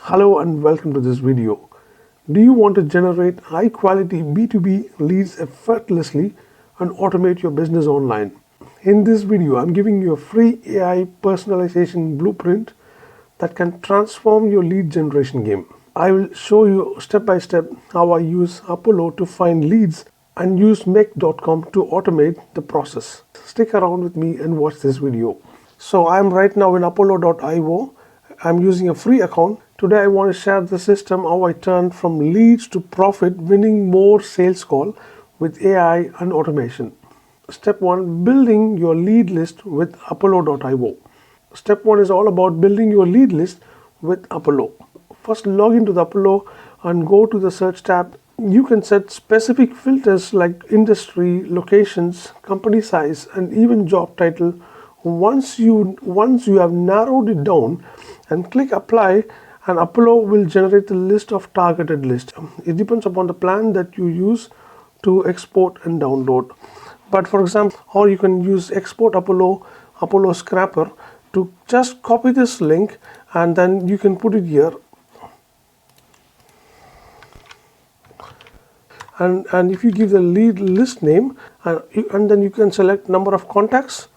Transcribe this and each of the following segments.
Hello and welcome to this video. Do you want to generate high quality B2B leads effortlessly and automate your business online? In this video, I'm giving you a free AI personalization blueprint that can transform your lead generation game. I will show you step by step how I use Apollo to find leads and use make.com to automate the process. Stick around with me and watch this video. So I'm right now in apollo.io. I'm using a free account. Today I want to share the system how I turned from leads to profit, winning more sales call with AI and automation. Step 1, building your lead list with apollo.io. Step 1 is all about building your lead list with Apollo. First, log into the Apollo and go to the search tab. You can set specific filters like industry, locations, company size, and even job title. Once you have narrowed it down and click apply, and Apollo will generate a list of targeted lists. It depends upon the plan that you use to export and download. But for example, or you can use export Apollo scraper to just copy this link and then you can put it here. And if you give the lead list name and then you can select number of contacts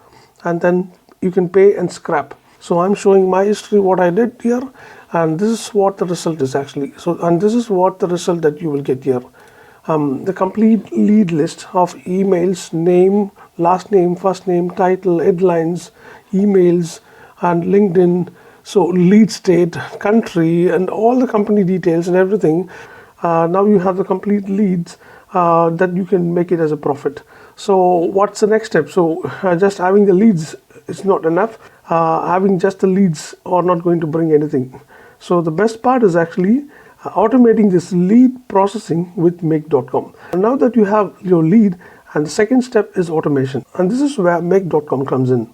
and then you can pay and scrap. So I'm showing my history, what I did here, and this is what the result is actually. And this is what the result that you will get here. The complete lead list of emails, name, last name, first name, title, headlines, emails, and LinkedIn. So lead state, country, and all the company details and everything. Now you have the complete leads that you can make it as a profit. So what's the next step? So just having the leads is not enough. Having just the leads are not going to bring anything. So the best part is actually automating this lead processing with make.com. And now that you have your lead, and the second step is automation. And this is where make.com comes in.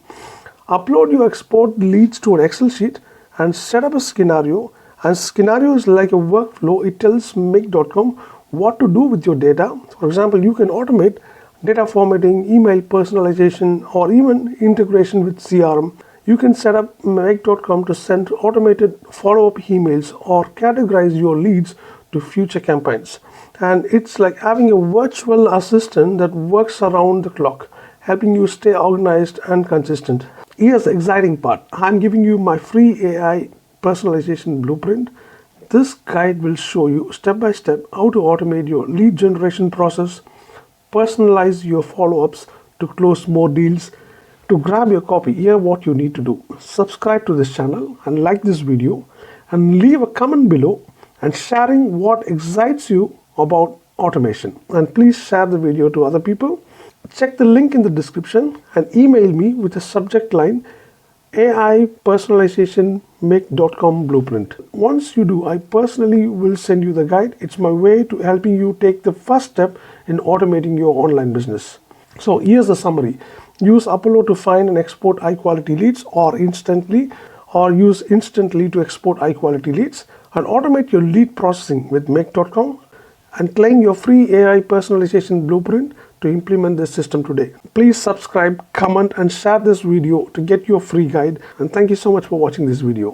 Upload your export leads to an Excel sheet and set up a scenario. And scenario is like a workflow. It tells make.com what to do with your data. For example, you can automate data formatting, email personalization, or even integration with CRM. You can set up make.com to send automated follow-up emails or categorize your leads to future campaigns. And it's like having a virtual assistant that works around the clock, helping you stay organized and consistent. Here's the exciting part. I'm giving you my free AI personalization blueprint. This guide will show you step by step how to automate your lead generation process, personalize your follow-ups to close more deals. To grab your copy, here what you need to do. Subscribe to this channel and like this video and leave a comment below and sharing what excites you about automation. And please share the video to other people. Check the link in the description and email me with the subject line AI Personalization make.com blueprint. Once you do, I personally will send you the guide. It's my way to helping you take the first step in automating your online business. So here's the summary. Use Apollo to find and export high quality leads or use instantly to export high quality leads, and automate your lead processing with make.com and claim your free AI personalization blueprint to implement this system today. Please subscribe, comment, and share this video to get your free guide. And thank you so much for watching this video.